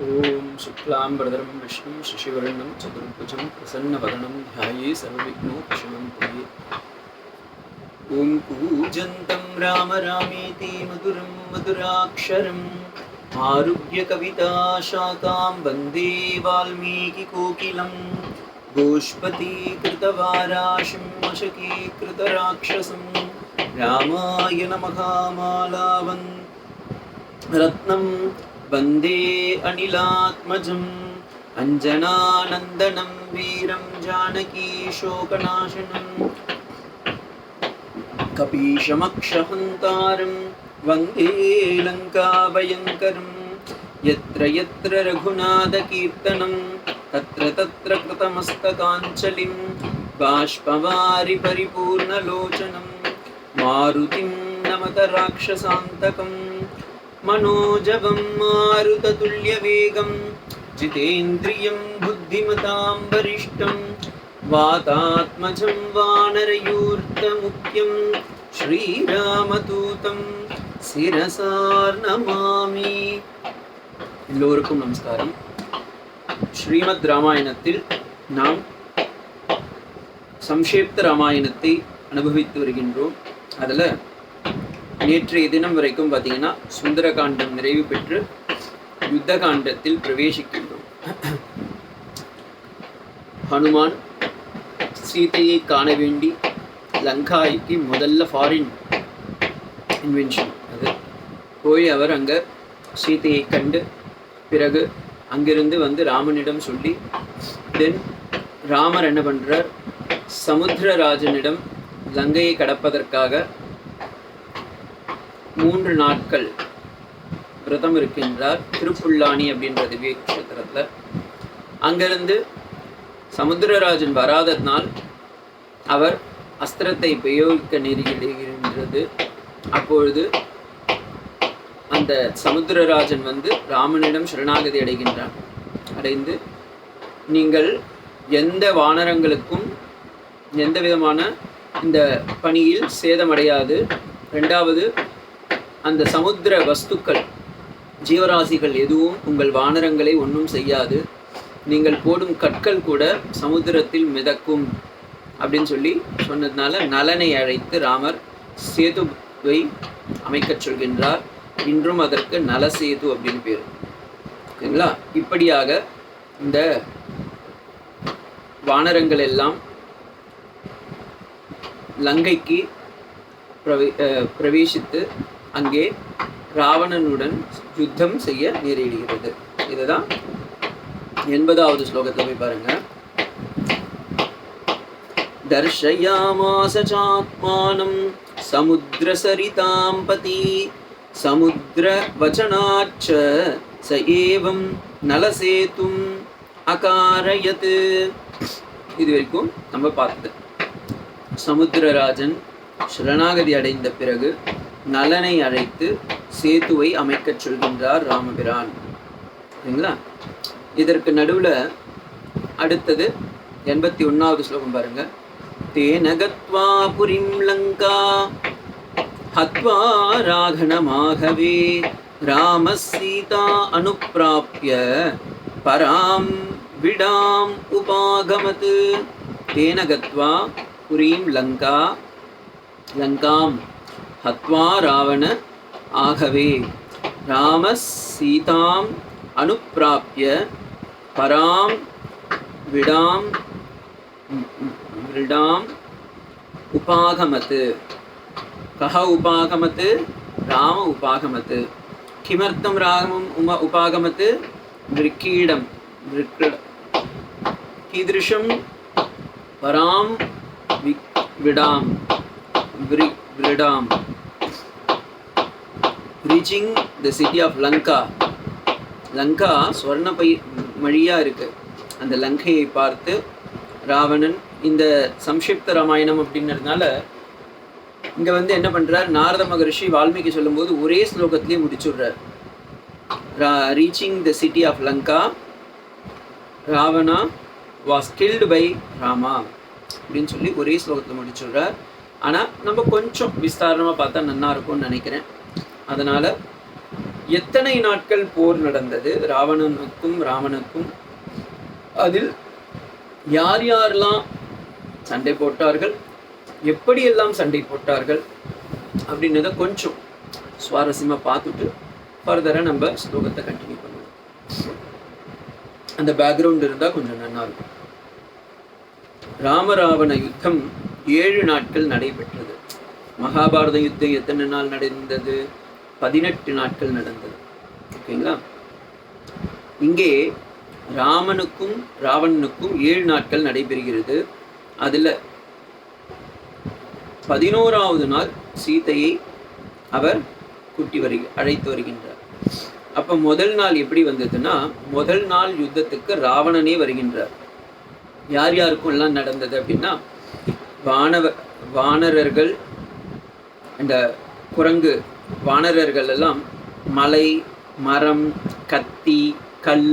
ஓம் சுக்லாம் பிரதரம் விஷ்ணும் சசிவர்ணம் சதுர்புஜம் பிரசன்னவதனம் ध्याये सर्वविघ्नोपशान्तये ஓம் பூஜந்தம் ராம ராமேதி மதுரம் மதுராக்ஷரம் ஆருக்ய கவிதா சாகாம் வந்தே வால்மீகி கோகிலம் கோஷ்பதி கிருதவாராஷிம் மஷகீ கிருதராக்ஷசம் ராமாயண மகாமாலாவன் ரத்னம் वन्दे अनिलात्मजम् अञ्जनानन्दनं वीरं जानकी शोकनाशनं कपीशमक्षहन्तारं वन्दे लङ्काभयङ्करं यत्र यत्र रघुनाथकीर्तनं तत्र तत्र कृतमस्तकाञ्जलिं बाष्पवारि परिपूर्णलोचनं मारुतिं नमत राक्षसान्तकम् मनोजवं मारुततुल्यवेगं जितेन्द्रियं बुद्धिमतां वरिष्ठं वातात्मजं वानरयूर्तमुख्यं श्रीरामदूतं शिरसा नमामि. எல்லோருக்கும் நமஸ்காரம். ஸ்ரீமத் ராமாயணத்தில் நாம் சம்ஷேப்த ராமாயணத்தை அனுபவித்து வருகின்றோம். அதில் நேற்றைய தினம் வரைக்கும் பார்த்தீங்கன்னா சுந்தரகாண்டம் நிறைவு பெற்று யுத்த காண்டத்தில் பிரவேசிக்கின்றோம். ஹனுமான் சீதையை காண வேண்டி லங்காய்க்கு முதல்ல ஃபாரின் இன்வென்ஷன் அது போய் அவர் அங்கே சீதையை கண்டு பிறகு அங்கிருந்து வந்து ராமனிடம் சொல்லி தென் ராமர் என்ன பண்ணுறார், சமுத்திரராஜனிடம் லங்கையை கடப்பதற்காக 3 நாட்கள் விரதம் இருக்கின்றார். திருப்புல்லானி அப்படின்ற திவ்ய நட்சத்திரத்தில் அங்கிருந்து சமுத்திரராஜன் வராதனால் அவர் அஸ்திரத்தை பிரயோகிக்க நேரிடுகின்றது. அப்பொழுது அந்த சமுத்திரராஜன் வந்து ராமனிடம் சரணாகதி அடைந்து நீங்கள் எந்த வானரங்களுக்கும் எந்த விதமான இந்த பணியில் சேதமடையாது, ரெண்டாவது அந்த சமுத்திர வஸ்துக்கள் ஜீவராசிகள் எதுவும் உங்கள் வானரங்களை ஒன்றும் செய்யாது, நீங்கள் போடும் கற்கள் கூட சமுத்திரத்தில் மிதக்கும் அப்படின்னு சொல்லி சொன்னதுனால நலனை அழைத்து ராமர் சேதுவை அமைக்கச் சொல்கின்றார். இன்றும் அதற்கு நலசேது அப்படின்னு பேர். ஓகேங்களா? இப்படியாக இந்த வானரங்கள் எல்லாம் லங்கைக்கு பிரவேசித்து அங்கே ராவணனுடன் யுத்தம் செய்ய நேரிடுகிறது. இதுதான் 80வது ஸ்லோகத்தில் போய் பாருங்க. தர்ஷயாமாஸ சாத்மானம் சமுத்ரசரிதாம் பதி சமுத்ர வசனாச்ச ச ஏவம் நலசேதும் அகாரயத். இது வரைக்கும் நம்ம பார்த்தது. சமுத்திரராஜன் சரணாகதி அடைந்த பிறகு நலனை அழைத்து சேதுவை அமைக்கச் சொல்கின்றார் ராமபிரான். சரிங்களா? இதற்கு நடுவில் அடுத்தது 81வது ஸ்லோகம் பாருங்க. தேனகத்வா புரிம் லங்கா ஹத்வா ராகணமாகவே ராம சீதா அனுப்பிராப்ய பராம் விடாம் உபாகமத். தேனகத்வா புரீம் லங்காம் ஹத்வா ராவண ஆகவே ராம சீதாம் அனுப்பிராப்ய பராம் விடாம் உபாகமத். கஹ உபாகமத்? ராம உபாகமத். கிமர்த்தம் ராமம் உபாகமத்? விரீடம் கீதृशं பராம் விடாம் reaching the city of Lanka. Lanka ஸ்வர்ண மழியாக இருக்குது. அந்த லங்கையை பார்த்து ராவணன் இந்த சம்ஷிப்த ராமாயணம் அப்படின்றதுனால இங்கே வந்து என்ன பண்ணுறார், நாரத மகரிஷி வால்மீகி சொல்லும்போது ஒரே ஸ்லோகத்திலே முடிச்சுடுறார். Reaching the city of Lanka Ravana was killed by Rama அப்படின்னு சொல்லி ஒரே ஸ்லோகத்தில் முடிச்சுடுறார். ஆனால் நம்ம கொஞ்சம் விஸ்தாரணமாக பார்த்தா நல்லா இருக்கும்னு நினைக்கிறேன். அதனால் எத்தனை நாட்கள் போர் நடந்தது ராவணனுக்கும் ராமனுக்கும், அதில் யார் யாரெல்லாம் சண்டை போட்டார்கள், எப்படியெல்லாம் சண்டை போட்டார்கள் அப்படின்றத கொஞ்சம் சுவாரஸ்யமாக பார்த்துட்டு ஃபர்தராக நம்ம ஸ்லோகத்தை கண்டினியூ பண்ணுவோம். அந்த பேக்ரவுண்ட் இருந்தால் கொஞ்சம் நல்லா இருக்கும். ராமராவண யுத்தம் 7 நாட்கள் நடைபெற்றது. மகாபாரத யுத்தம் எத்தனை நாள் நடந்தது? 18 நாட்கள் நடந்தது. ஓகேங்களா? இங்கே ராமனுக்கும் ராவணனுக்கும் 7 நாட்கள் நடைபெறுகிறது. அதில் 11வது நாள் சீதையை அவர் அழைத்து வருகின்றார். அப்போ முதல் நாள் எப்படி வந்ததுன்னா, முதல் நாள் யுத்தத்துக்கு ராவணனே வருகின்றார். யார் யாருக்கும் எல்லாம் நடந்தது அப்படின்னா, வானரர்கள், இந்த குரங்கு வானரர்கள் எல்லாம் மலை, மரம், கத்தி, கல்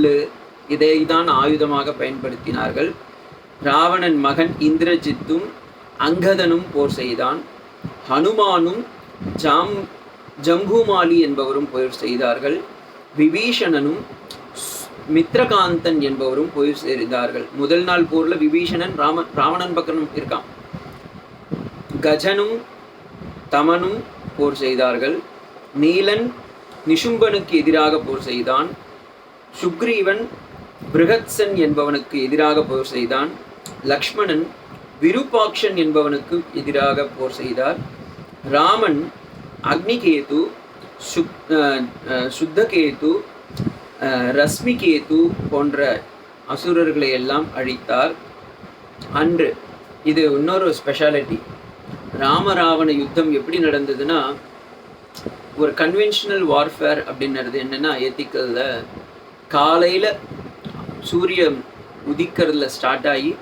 இதை தான் ஆயுதமாக பயன்படுத்தினார்கள். ராவணன் மகன் இந்திரஜித்தும் அங்கதனும் போர் செய்தான். ஹனுமானும் ஜம்புமாலி என்பவரும் போர் செய்தார்கள். விபீஷணனும் மித்ரகாந்தன் என்பவரும் போர் செய்தார்கள். முதல் நாள் போர்ல விபீஷணன் ராவணன் பக்கம் இருக்கான். கஜனும் தமனும் போர் செய்தார்கள். நீலன் நிஷும்பனுக்கு எதிராக போர் செய்தான். சுக்ரீவன் பிருகத்சன் என்பவனுக்கு எதிராக போர் செய்தான். லக்ஷ்மணன் விருபாக்ஷன் என்பவனுக்கு எதிராக போர் செய்தார். ராமன் அக்னிகேது, சுத்தகேது, ரஸ்மிகேது போன்ற அசுரர்களை எல்லாம் அழித்தார். அன்று இது இன்னொரு ஸ்பெஷாலிட்டி. ராமராவண யுத்தம் எப்படி நடந்ததுன்னா, ஒரு கன்வென்ஷனல் வார்ஃபேர் அப்படின்றது என்னென்னா, எத்திக்கலில் காலையில் சூரியன் உதிக்கிறதுல ஸ்டார்ட் ஆகி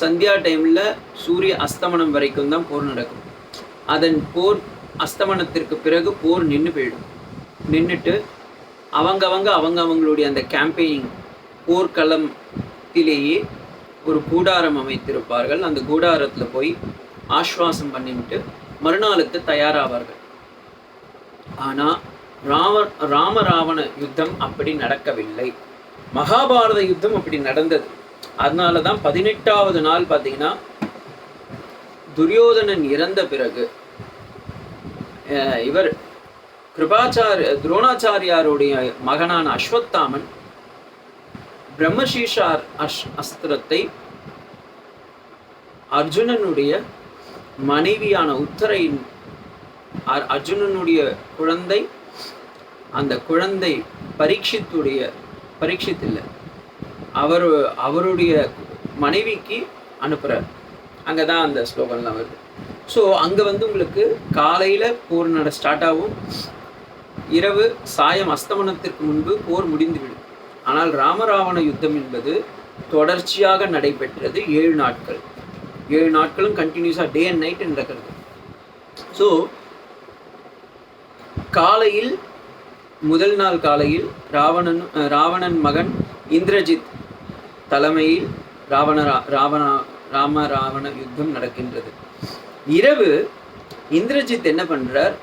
சந்தியா டைமில் சூரிய அஸ்தமனம் வரைக்கும் தான் போர் நடக்கும். அதன் போர் அஸ்தமனத்திற்கு பிறகு போர் நின்றுட்டு அவங்களுடைய அந்த கேம்பெயினிங் போர்க்களத்திலேயே ஒரு கூடாரம் அமைத்திருப்பார்கள். அந்த கூடாரத்தில் போய் ஆஸ்வாசம் பண்ணிவிட்டு மறுநாளுக்கு தயாராவார்கள். ஆனால் ராமராவண யுத்தம் அப்படி நடக்கவில்லை. மகாபாரத யுத்தம் அப்படி நடந்தது. அதனால தான் 18வது நாள் பார்த்தீங்கன்னா, துரியோதனன் இறந்த பிறகு இவர் துரோணாச்சாரியாருடைய மகனான அஸ்வத்தாமன் பிரம்மசீஷார் அஸ்திரத்தை அர்ஜுனனுடைய மனைவியான உத்தரையின் அர்ஜுனனுடைய குழந்தை, அந்த குழந்தை பரீட்சித் இல்லை, அவருடைய மனைவிக்கு அனுப்புகிறார். அங்கே தான் அந்த ஸ்லோகம்லாம் வருது. ஸோ அங்கே உங்களுக்கு காலையில் போர் ஸ்டார்ட் ஆகும், இரவு சாயம் அஸ்தமனத்திற்கு முன்பு போர் முடிந்துவிடும். ஆனால் ராமராவண யுத்தம் என்பது தொடர்ச்சியாக நடைபெற்றது 7 நாட்கள். 7 நாட்களும் கண்டினியூஸாக டே அண்ட் நைட் நடக்கிறது. ஸோ காலையில், முதல் நாள் காலையில் ராவணன் மகன் இந்திரஜித் தலைமையில் ராமராவண யுத்தம் நடக்கின்றது. இரவு இந்திரஜித் என்ன பண்றார்?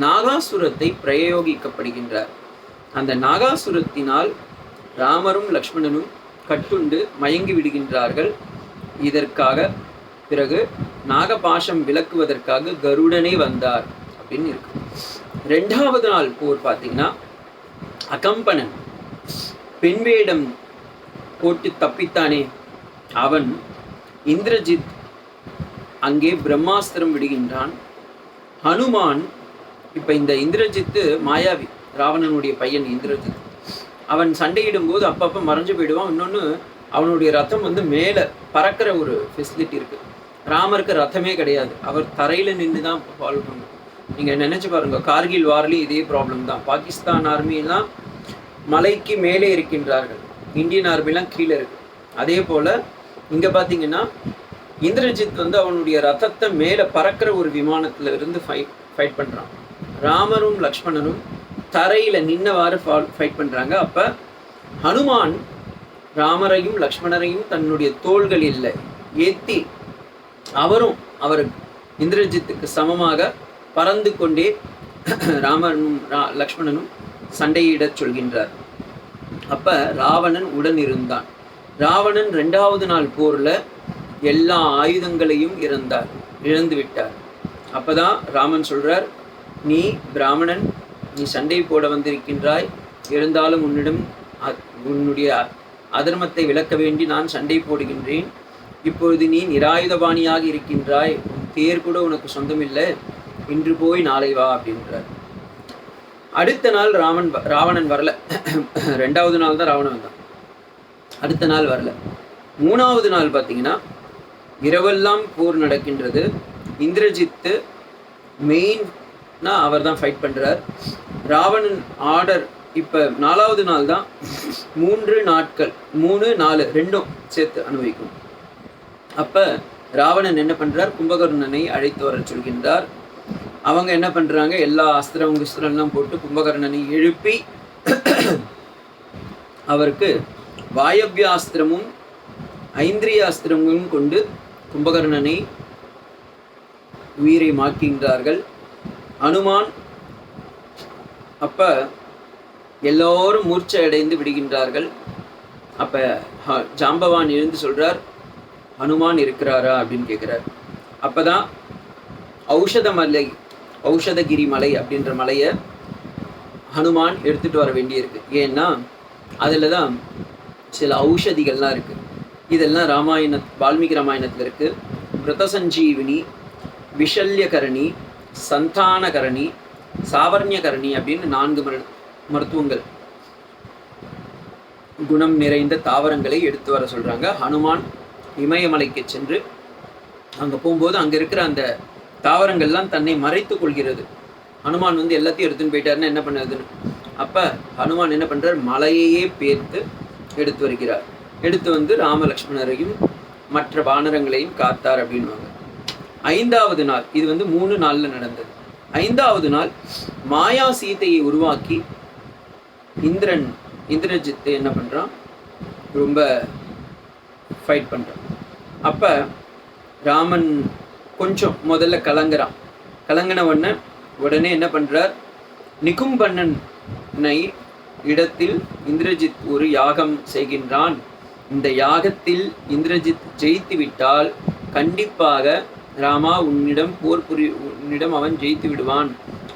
நாகாசுரத்தை பிரயோகிக்கப்படுகின்றார். அந்த நாகாசுரத்தினால் ராமரும் லக்ஷ்மணனும் கட்டுண்டு மயங்கி விடுகின்றார்கள். இதற்காக பிறகு நாகபாஷம் விலக்குவதற்காக கருடனே வந்தார் அப்படின்னு இருக்கு. 2வது நாள் போர் பார்த்தீங்கன்னா, அகம்பனன் பெண்வேடம் போட்டு தப்பித்தானே, அவன் இந்திரஜித் அங்கே பிரம்மாஸ்திரம் விடுகின்றான். ஹனுமான், இப்போ இந்த இந்திரஜித்து மாயாவி, ராவணனுடைய பையன் இந்திரஜித், அவன் சண்டையிடும் போது அப்பப்போ மறைஞ்சு போயிடுவான். இன்னொன்று, அவனுடைய ரத்தம் மேலே பறக்கிற ஒரு ஃபெசிலிட்டி இருக்குது. ராமருக்கு ரத்தமே கிடையாது, அவர் தரையில் நின்று தான் ஃபாலோ பண்ணும். நீங்கள் நினச்சி பாருங்க, கார்கில் வார்லேயும் இதே ப்ராப்ளம் தான். பாகிஸ்தான் ஆர்மியெல்லாம் மலைக்கு மேலே இருக்கின்றார்கள், இந்தியன் ஆர்மிலாம் கீழே இருக்குது. அதே போல் இங்கே பார்த்தீங்கன்னா, இந்திரஜித் அவனுடைய ரத்தத்தை மேலே பறக்கிற ஒரு விமானத்தில் இருந்து ஃபைட் பண்ணுறான். ராமரும் லக்ஷ்மணனும் தரையில் நின்னவாறு ஃபைட் பண்ணுறாங்க. அப்போ ஹனுமான் ராமரையும் லக்ஷ்மணரையும் தன்னுடைய தோள்களில் ஏற்றி அவர் இந்திரஜித்துக்கு சமமாக பறந்து கொண்டே ராமனும் லக்ஷ்மணனும் சண்டையிடச் சொல்கின்றார். அப்ப ராவணன் உடன் இருந்தான். ராவணன் 2வது நாள் போர்ல எல்லா ஆயுதங்களையும் இழந்து விட்டார். அப்பதான் ராமன் சொல்றார், நீ பிராமணன், நீ சண்டை போட வந்திருக்கின்றாய், இருந்தாலும் உன்னுடைய அதர்மத்தை விளக்க வேண்டி நான் சண்டை போடுகின்றேன். இப்பொழுது நீ நிராயுதபாணியாக இருக்கின்றாய், தேர் கூட உனக்கு சொந்தமில்லை, இன்று போய் நாளை வா அப்படின்றார். அடுத்த நாள் ராவணன் வரல. 2வது நாள் தான் ராவணன் வந்தான், அடுத்த நாள் வரல. 3வது நாள் பார்த்தீங்கன்னா இரவெல்லாம் போர் நடக்கின்றது. இந்திரஜித்து மெயின்னா அவர் தான் ஃபைட் பண்ணுறார். ராவணன் ஆர்டர். இப்போ 4வது நாள் தான் 3 நாட்கள், 3, 4 ரெண்டும் சேர்த்து அனுபவிக்கும். அப்போ ராவணன் என்ன பண்ணுறார், கும்பகர்ணனை அழைத்து வர சொல்கின்றார். அவங்க என்ன பண்ணுறாங்க, எல்லா அஸ்திரம்லாம் போட்டு கும்பகர்ணனை எழுப்பி அவருக்கு வாயவ்யாஸ்திரமும் ஐந்திரியாஸ்திரமும் கொண்டு கும்பகர்ணனை உயிரை மாற்றுகின்றார்கள். அனுமான் அப்ப எல்லோரும் மூர்ச்சை அடைந்து விடுகின்றார்கள். அப்ப ஜாம்பவான் எழுந்து சொல்றார், ஹனுமான் இருக்கிறாரா அப்படின்னு கேட்கிறார். அப்பதான் ஔஷதகிரி மலை அப்படின்ற மலையை ஹனுமான் எடுத்துட்டு வர வேண்டியிருக்கு. ஏன்னா அதில் தான் சில ஔஷதிகள்லாம் இருக்கு. இதெல்லாம் வால்மீகி ராமாயணத்தில் இருக்கு. மிருதசஞ்சீவினி, விஷல்யகரணி, சந்தானகரணி, சாவர்ணியகரணி அப்படின்னு 4 மருத்துவங்கள், குணம் நிறைந்த தாவரங்களை எடுத்து வர சொல்றாங்க. ஹனுமான் இமயமலைக்கு சென்று அங்கே போகும்போது அங்கே இருக்கிற அந்த தாவரங்கள்லாம் தன்னை மறைத்து கொள்கிறது. ஹனுமான் எல்லாத்தையும் எடுத்துன்னு போயிட்டாருன்னா என்ன பண்ணுறதுன்னு. அப்போ ஹனுமான் என்ன பண்ணுறார், மலையையே பேர்த்து எடுத்து வருகிறார். எடுத்து வந்து ராமலக்ஷ்மணரையும் மற்ற வானரங்களையும் காத்தார் அப்படின்வாங்க. 5வது நாள், இது 3 நாளில் நடந்தது. 5வது நாள் மாயா சீதையை உருவாக்கி இந்திரஜித்து என்ன பண்ணுறான், ரொம்ப ஃபைட் பண்ணுறான். அப்போ ராமன் கொஞ்சம் முதல்ல கலங்கின உடனே என்ன பண்ணுறார், நிகும்பண்ணனை இடத்தில் இந்திரஜித் ஒரு யாகம் செய்கின்றான். இந்த யாகத்தில் இந்திரஜித் ஜெயித்து விட்டால் கண்டிப்பாக ராமா உன்னிடம் அவன் ஜெயித்து விடுவான்.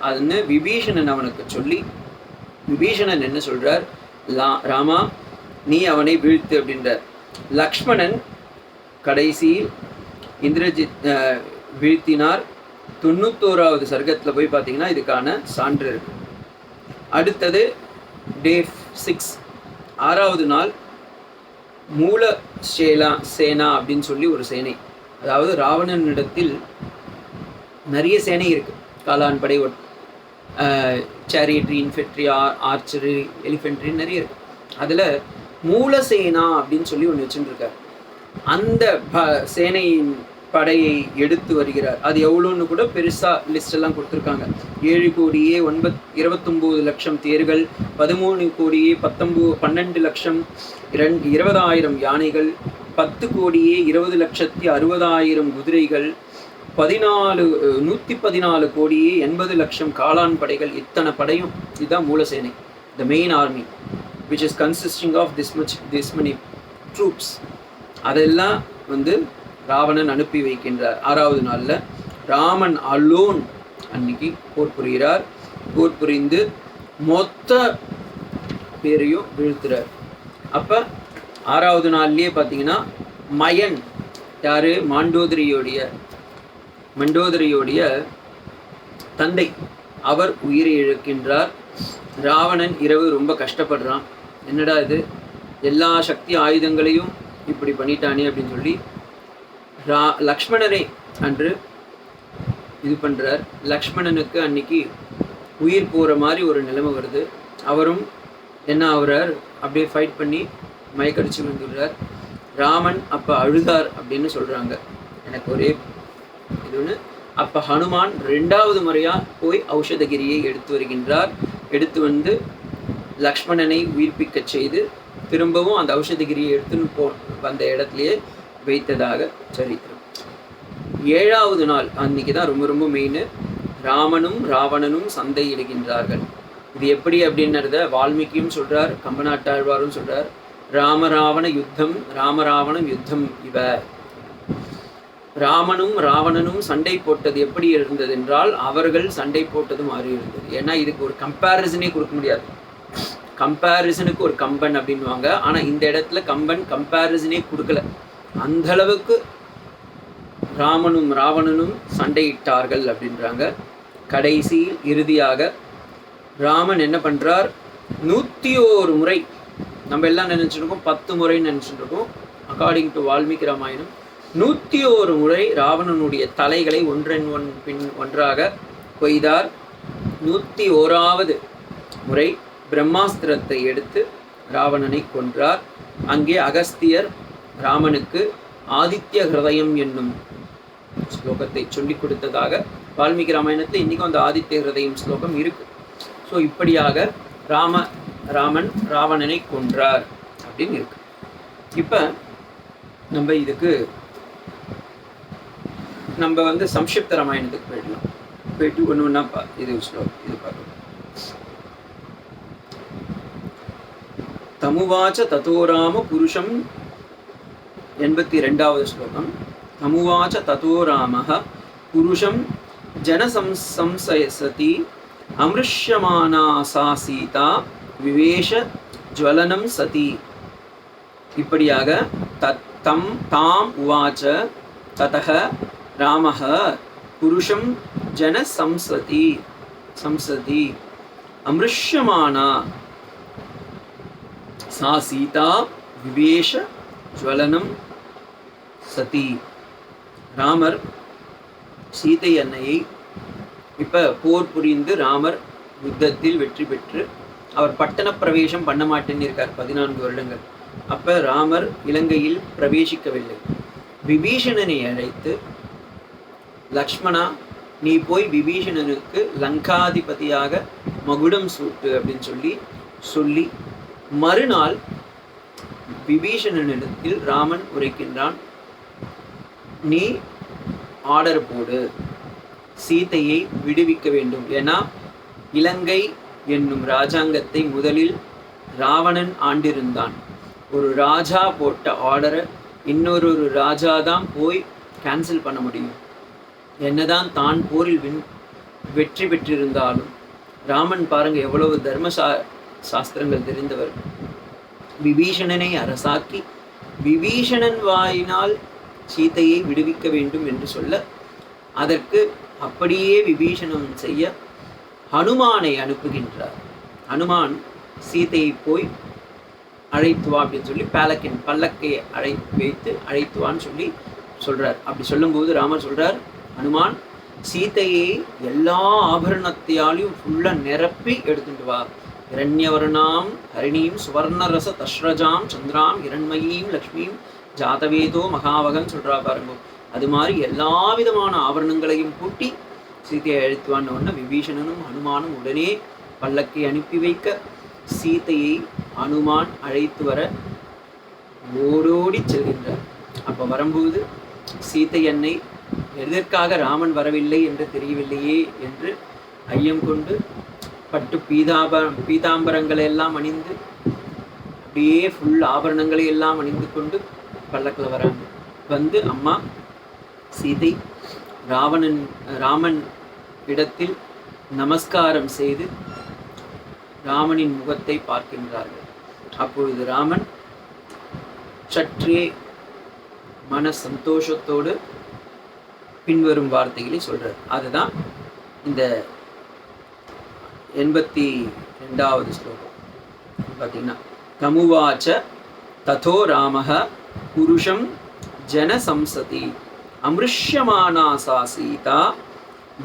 அதுன்னு விபீஷணன் அவனுக்கு சொல்லி, விபீஷணன் என்ன சொல்றார், ராமா நீ அவனை வீழ்த்து அப்படின்றார். லக்ஷ்மணன் கடைசியில் இந்திரஜித் வீழ்த்தினார். 91வது சர்க்கத்தில் போய் பார்த்தீங்கன்னா இதுக்கான சான்று இருக்கு. அடுத்தது டே 6, 6வது நாள் மூல சேனா அப்படின்னு சொல்லி ஒரு சேனை, அதாவது ராவணனிடத்தில் நிறைய சேனை இருக்கு. காலான் படை, சேரியட்ரி, இன்ஃபென்ட்ரி, ஆர்ச்சரி, எலிஃபென்ட்ரி நிறைய இருக்கு. அதில் மூலசேனா அப்படின்னு சொல்லி ஒன்று வச்சுருக்கார். அந்த சேனையின் படையை எடுத்து வருகிறார். அது எவ்வளோன்னு கூட பெருசாக லிஸ்ட் எல்லாம் கொடுத்துருக்காங்க. 7 கோடியே 29 லட்சம் தேர்கள், 13 கோடியே 12 லட்சம் 20,000 யானைகள், 10 கோடியே 20,60,000 குதிரைகள், 114 கோடியே 80 லட்சம் காளான் படைகள். இத்தனை படையும் இதுதான் மூலசேனை, the main army which is consisting of this many troops. அதெல்லாம் ராவணன் அனுப்பி வைக்கின்றார். 6வது நாளில் ராமன் அலோன் அன்னைக்கு போர் புரிகிறார். போர் புரிந்து மொத்த பேரையும் வீழ்த்துறார். அப்போ 6வது நாள்லேயே பார்த்தீங்கன்னா மயன், யார், மண்டோதரியோடைய தந்தை, அவர் உயிரை இழக்கின்றார். ராவணன் இரவு ரொம்ப கஷ்டப்படுறான். என்னடா இது, எல்லா சக்தி ஆயுதங்களையும் இப்படி பண்ணிட்டானே அப்படின்னு சொல்லி லக்ஷ்மணரை அன்று இது பண்ணுறார். லக்ஷ்மணனுக்கு அன்னைக்கு உயிர் போகிற மாதிரி ஒரு நிலைமை வருது. அவரும் என்ன ஆகுறார், அப்படியே ஃபைட் பண்ணி மயக்கடிச்சு விழுந்துடுறார். ராமன் அப்போ அழுதார் அப்படின்னு சொல்கிறாங்க. எனக்கு ஒரே இதுன்னு. அப்போ ஹனுமான் 2வது முறையாக போய் ஔஷதகிரியை எடுத்து வருகின்றார். எடுத்து லக்ஷ்மணனை உயிர்ப்பிக்க செய்து திரும்பவும் அந்த ஔஷதகிரியை எடுத்துன்னு வந்த இடத்துலையே வைத்ததாக சரித்திரம். 7வது நாள் அன்னைக்கு தான் ரொம்ப ரொம்ப மெயின். ராமனும் ராவணனும் சண்டையிடுகின்றார்கள். இது எப்படி அப்படின்றத வால்மீகியும் சொல்றார், கம்பநாட்டாழ்வாரும் சொல்றார். ராமராவண யுத்தம், ராமராவணம் யுத்தம் இவ. ராமனும் ராவணனும் சண்டை போட்டது எப்படி இருந்தது என்றால் அவர்கள் சண்டை போட்டது மாறி இருந்தது. ஏன்னா இதுக்கு ஒரு கம்பேரிசனே கொடுக்க முடியாது. கம்பேரிசனுக்கு ஒரு கம்பன் அப்படின்வாங்க. ஆனால் இந்த இடத்துல கம்பன் கம்பேரிசனே கொடுக்கல. அந்த அளவுக்கு ராமனும் ராவணனும் சண்டையிட்டார்கள் அப்படின்றாங்க. கடைசியில் இறுதியாக ராமன் என்ன பண்ணுறார், 101 முறை, நம்ம எல்லாம் நினச்சிருக்கோம் 10 முறைன்னு நினச்சிட்டு இருக்கோம். அக்கார்டிங் டு வால்மீகி ராமாயணம் 101 முறை ராவணனுடைய தலைகளை ஒன்றன் பின் ஒன்றாக கொய்தார். 101வது முறை பிரம்மாஸ்திரத்தை எடுத்து ராவணனை கொன்றார். அங்கே அகஸ்தியர் ராமனுக்கு ஆதித்ய ஹிருதயம் என்னும் ஸ்லோகத்தை சொல்லிக் கொடுத்ததாக வால்மீகி ராமாயணத்தில் இன்றைக்கும் அந்த ஆதித்ய ஹிருதயம் ஸ்லோகம் இருக்கு. ஸோ இப்படியாக ராமன் ராவணனை கொன்றார் அப்படின்னு இருக்கு. இப்போ நம்ம இதுக்கு சம்ஷிப்த ராமாயணத்துக்கு போயிட்டு ஒன்று ஒன்றா இது பார்க்கணும். தமுவாச்ச ததோராம புருஷம் 82வது ஸ்லோகம். தமுவாச்ச ததோராமஹ புருஷம் ஜனசம்சயசதி அமிருஷ்யமானா சா சீதா விவேஷ ஜ்வலனம் சதி. இப்படியாக தாம் உவாச்ச ததஹ ராமஹ புருஷம் ஜனசம்சதி அமிருஷ்யமானா சா சீதா விவேஷ ஜ்வலனம் சதி. ராமர் சீதை அன்னையை இப்போ போர் புரிந்து ராமர் யுத்தத்தில் வெற்றி பெற்று அவர் பட்டண பிரவேசம் பண்ண மாட்டேன்னு இருக்கார் 14 வருடங்கள். அப்போ ராமர் இலங்கையில் பிரவேசிக்கவில்லை. விபீஷணனை அழைத்து, லக்ஷ்மணா நீ போய் விபீஷணனுக்கு லங்காதிபதியாக மகுடம் சூட்டு அப்படின்னு சொல்லி மறுநாள் விபீஷணனிடத்தில் ராமன் உரைக்கின்றான், நீ ஆர்டர் போடு, சீதையை விடுவிக்க வேண்டும். ஏன்னா இலங்கை என்னும் ராஜாங்கத்தை முதலில் ராவணன் ஆண்டிருந்தான். ஒரு ராஜா போட்ட ஆர்டரை இன்னொரு ராஜா தான் போய் கேன்சல் பண்ண முடியும். என்னதான் தான் போரில் வெற்றி பெற்றிருந்தாலும் ராமன் பாருங்க எவ்வளவு தர்ம சாஸ்திரங்கள் தெரிந்தவர். விபீஷணனை அரசாக்கி விபீஷணன் வாயினால் சீதையை விடுவிக்க வேண்டும் என்று சொல்ல, அதற்கு அப்படியே விபீஷணன் செய்ய ஹனுமானை அனுப்புகின்றார். ஹனுமான் சீதையை போய் அழைத்து வா அப்படின்னு சொல்லி பல்லக்கை வைத்து அழைத்து வான்னு சொல்றார். அப்படி சொல்லும்போது ராமர் சொல்றார், ஹனுமான் சீதையை எல்லா ஆபரணத்தையாலையும் ஃபுல்லாக நிரப்பி எடுத்துட்டு வா. இரண்யவர்ணாம் ஹரிணீம் சுவர்ணரச தஸ்ரஜாம் சந்திராம் இரண்மயீம் லக்ஷ்மீம் ஜாதவேதோ மகாவகன் சொல்றா பாருங்க. அது மாதிரி எல்லா விதமான ஆபரணங்களையும் பூட்டி சீதையை அழைத்துவான்னு உடனே விபீஷணனும் ஹனுமானும் உடனே பல்லக்கை அனுப்பி வைக்க சீதையை ஹனுமான் அழைத்து வர ஓடோடி செல்கின்றார். அப்போ வரும்போது சீதை அன்னை எதற்காக ராமன் வரவில்லை என்று தெரியவில்லையே என்று ஐயம் கொண்டு பட்டு பீதாம்பரங்களை எல்லாம் அணிந்து அப்படியே ஃபுல் ஆபரணங்களை எல்லாம் அணிந்து கொண்டு பல்லக்கில் வராங்க. வந்து அம்மா சீதை ராமன் இடத்தில் நமஸ்காரம் செய்து ராமனின் முகத்தை பார்க்கின்றார்கள். அப்பொழுது ராமன் சற்றே மன சந்தோஷத்தோடு பின்வரும் வார்த்தைகளை சொல்றார். அதுதான் இந்த 82வது ஸ்லோகம். பார்த்தீங்கன்னா, தமுவாச்ச ததோ ராமஹ புருஷம் ஜனசம்சதி அமிருஷ்யமானா சா சீதா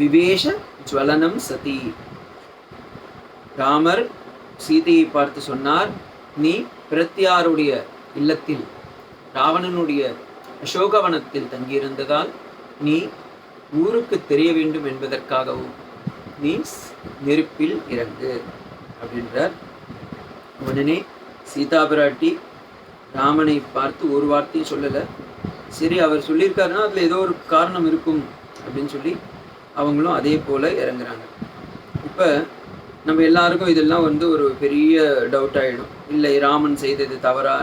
விவேஷ ஜ்வலனம் சதி. ராமர் சீதையை பார்த்து சொன்னார், நீ பிரத்யாருடைய இல்லத்தில் ராவணனுடைய அசோகவனத்தில் தங்கியிருந்ததால் நீ ஊருக்கு தெரிய வேண்டும் என்பதற்காகவும் நீ நெருப்பில் இறங்கு அப்படின்றார். உடனே சீதா பிராட்டி ராமனை பார்த்து ஒரு வார்த்தையும் சொல்லலை. சரி, அவர் சொல்லியிருக்காருன்னா அதில் ஏதோ ஒரு காரணம் இருக்கும் அப்படின்னு சொல்லி அவங்களும் அதே போல் இறங்குறாங்க. இப்போ நம்ம எல்லாருக்கும் இதெல்லாம் ஒரு பெரிய டவுட் ஆகிடும். இல்லை ராமன் செய்தது தவறா?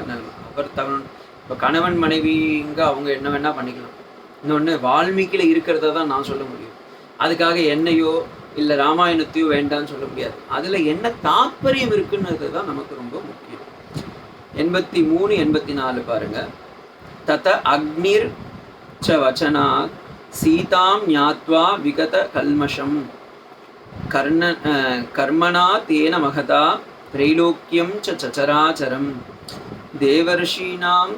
அவர் தவறு. இப்போ கணவன் மனைவிங்க அவங்க என்ன வேணால் பண்ணிக்கலாம். இன்னொன்று வால்மீகியில் இருக்கிறத தான் நான் சொல்ல முடியும். அதுக்காக என்னையோ இல்லை ராமாயணத்தையோ வேண்டான்னு சொல்ல முடியாது. அதில் என்ன தாற்பயம் இருக்குன்றது தான் நமக்கு ரொம்ப முக்கியம். 83 84 பாருங்க. தத அக்னிர் ச வச்சனா சீதாம் ஞாத்வா விகத கல்மஷம் கர்மணா தேன மகதா திரைலோக்கியம் சச்சராச்சரம் தேவர்ஷீணாம்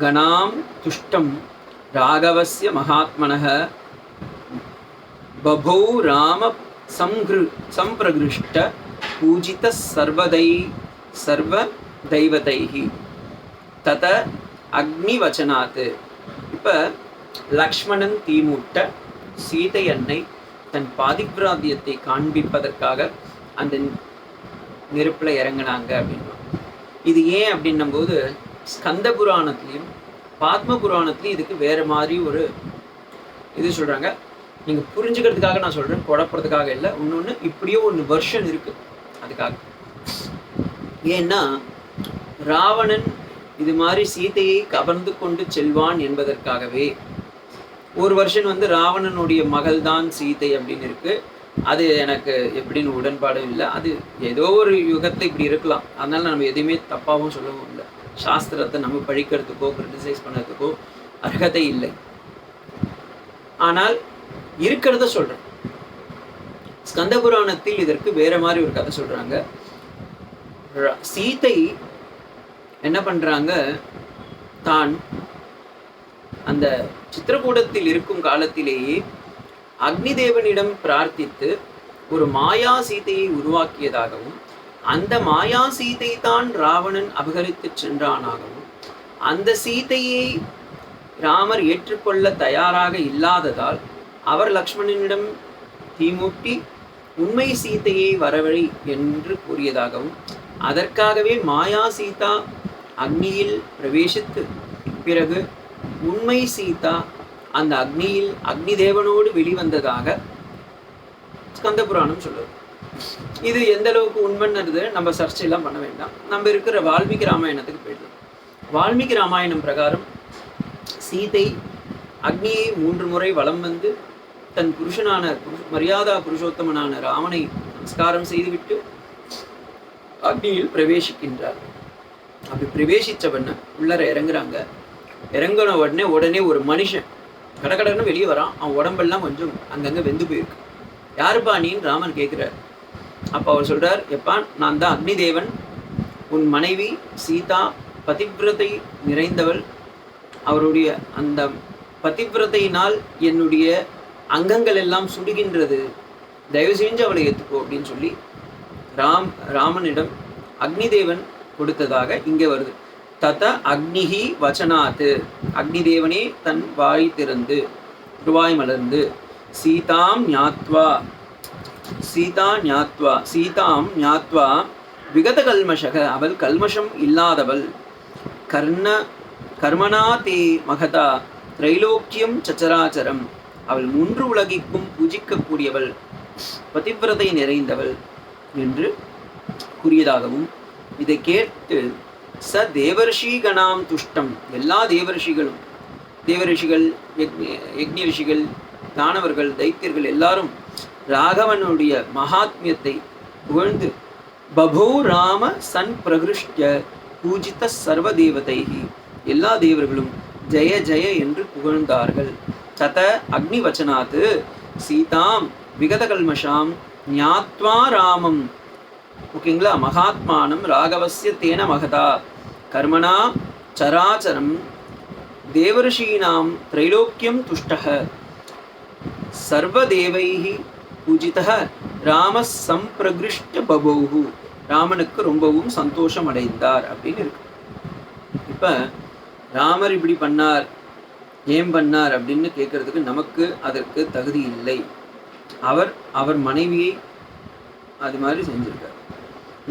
கணாம் துஷ்டம் ராகவஸ்ய மகாத்மனः பபௌ ராம சம்பிரகிருஷ்ட பூஜித சர்வ தெய்வதைஹி தத அக்னி வச்சனாத். இப்போ லக்ஷ்மணன் தீமூட்ட சீதை அன்னை தன் பாதிப்பிராத்தியத்தை காண்பிப்பதற்காக அந்த நெருப்பில் இறங்கினாங்க அப்படின்னா, இது ஏன் அப்படின்னும் போது ஸ்கந்த புராணத்துலேயும் பாத்ம புராணத்துலேயும் இதுக்கு வேறு மாதிரி ஒரு இது சொல்கிறாங்க. நீங்கள் புரிஞ்சுக்கிறதுக்காக நான் சொல்கிறேன், குழப்பறதுக்காக இல்லை. இன்னொன்று இப்படியோ ஒன்று வெர்ஷன் இருக்குது அதுக்காக. ஏன்னா ராவணன் இது மாதிரி சீதையை கவர்ந்து கொண்டு செல்வான் என்பதற்காகவே ஒரு வருஷன் ராவணனுடைய மகள் தான் சீதை அப்படின்னு இருக்கு. அது எனக்கு எப்படின்னு உடன்பாடும் இல்லை. அது ஏதோ ஒரு யுகத்தை இப்படி இருக்கலாம். அதனால நம்ம எதையுமே தப்பாகவும் சொல்லவும் இல்லை. சாஸ்திரத்தை நம்ம படிக்கிறதுக்கோ கிரிட்டிசைஸ் பண்ணுறதுக்கோ அர்ஹதை இல்லை. ஆனால் இருக்கிறத சொல்கிறேன். ஸ்கந்த புராணத்தில் இதற்கு வேற மாதிரி ஒரு கதை சொல்கிறாங்க. சீதை என்ன பண்ணுறாங்க, தான் அந்த சித்திரகூடத்தில் இருக்கும் காலத்திலேயே அக்னி தேவனிடம் பிரார்த்தித்து ஒரு மாயா சீதையை உருவாக்கியதாகவும், அந்த மாயா சீதை தான் ராவணன் அபகரித்து சென்றானாகவும், அந்த சீதையை ராமர் ஏற்றுக்கொள்ள தயாராக இல்லாததால் அவர் லக்ஷ்மணனிடம் தீமூட்டி உண்மை சீதையை வரவழி என்று கூறியதாகவும், அதற்காகவே மாயா சீதா அக்னியில் பிரவேசித்து பிறகு உண்மை சீதா அந்த அக்னியில் அக்னி தேவனோடு வெளிவந்ததாக ஸ்கந்த புராணம் சொல்லுது. இது எந்த அளவுக்கு உண்மைன்னு நம்ம சர்ச்சையெல்லாம் பண்ண வேண்டாம். நம்ம இருக்கிற வால்மீகி ராமாயணத்துக்கு போயிடலாம். வால்மீகி ராமாயணம் பிரகாரம் சீதை அக்னியை 3 முறை வலம் வந்து தன் புருஷனான மரியாதா புருஷோத்தமனான ராமனை நமஸ்காரம் செய்துவிட்டு அக்னியில் பிரவேசிக்கின்றார். அப்படி பிரவேசித்தவண்ண உள்ளர இறங்குறாங்க. இறங்கின உடனே ஒரு மனுஷன் கடகடன்னு வெளியே வரான். அவன் உடம்பெல்லாம் கொஞ்சம் அங்கங்கே வெந்து போயிருக்கு. யாருப்பா நீன்னு ராமன் கேட்குறார். அப்போ அவர் சொல்கிறார், எப்பா நான் தான் அக்னி தேவன். உன் மனைவி சீதா பதிவிரதை நிறைந்தவள். அவருடைய அந்த பதிவிரதையினால் என்னுடைய அங்கங்கள் எல்லாம் சுடுகின்றது. தயவு செஞ்சு அவளை ஏற்றுக்கோ அப்படின்னு சொல்லி ராமனிடம் அக்னி தேவன் கொடுத்ததாக இங்கே வருது. தத அக்னிஹி வச்சனாத். அக்னி தேவனே தன் வாய் திறந்து திருவாய் மலர்ந்து சீதாம் ஞாத்வா விகத கல்மஷக, அவள் கல்மஷம் இல்லாதவள். கர்மணா தே மகதா திரைலோக்கியம் சச்சராச்சரம், அவள் 3 உலகிற்கும் பூஜிக்கக்கூடியவள், பதிவிரதை நிறைந்தவள் என்று கூறியதாகவும், இதை கேட்டு ச தேவர்ஷி கணாம் துஷ்டம், எல்லா தேவரிஷிகள் யக்ஞ ரிஷிகள் தானவர்கள் தைத்தியர்கள் எல்லாரும் ராகவனுடைய மகாத்மியத்தை புகழ்ந்து பபோ ராம சன் பிரகிருஷ்ய பூஜித சர்வ தேவதைஹி, எல்லா தேவர்களும் ஜெய ஜெய என்று புகழ்ந்தார்கள். தத அக்னி வச்சனாத் சீதாம் விகத கல்மஷாம் ஞாத்வா ராமம், ஓகேங்களா, மகாத்மானம் ராகவஸ்ய தேன மகதா கர்மணா சராச்சரம் தேவர்ஷீணாம் திரைலோக்கியம் துஷ்டः சர்வதேவைஹி பூஜிதः ராம சம்பிரகிருஷ்ட பபௌஹு, ராமனுக்கு ரொம்பவும் சந்தோஷம் அடைந்தார் அப்படின்னு இருக்கு. இப்போ ராமர் இப்படி பண்ணார், ஏன் பண்ணார் அப்படின்னு கேட்கறதுக்கு நமக்கு அதற்கு தகுதி இல்லை. அவர் மனைவியை அது மாதிரி செஞ்சிருக்கார்.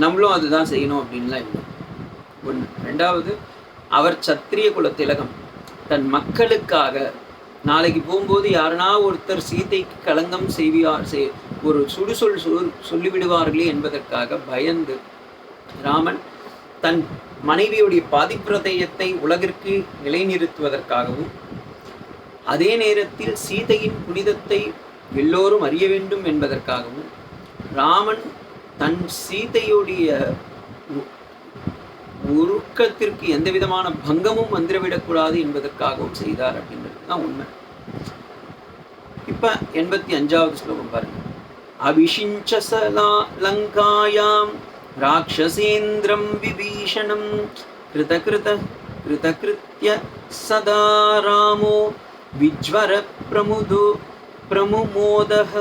நம்மளும் அதுதான் செய்யணும் அப்படின்லாம் இல்லை. ஒன்று. ரெண்டாவது, அவர் சத்திரிய குல திலகம். தன் மக்களுக்காக நாளைக்கு போகும்போது யாருனா ஒருத்தர் சீதைக்கு களங்கம் ஒரு சுடுசொல் சொல்லிவிடுவார்களே என்பதற்காக பயந்து ராமன் தன் மனைவியுடைய பாதிப்பிரதயத்தை உலகிற்கு நிலைநிறுத்துவதற்காகவும் அதே நேரத்தில் சீதையின் புனிதத்தை எல்லோரும் அறிய வேண்டும் என்பதற்காகவும் ராமன் தன் சீதையுடைய உருக்கத்திற்கு எந்த விதமான பங்கமும் வந்துவிடக்கூடாது என்பதற்காகவும் செய்தார் அப்படின்றது தான் உண்மை. இப்ப 85வது ஸ்லோகம் பாருங்க. அபிஷிஞ்சசலா லங்காயாம் ராட்சசேந்திரம் விபீஷணம் கிருதகிருத்ய சதா ராமோ விஜ்வர பிரமுமோதஹ.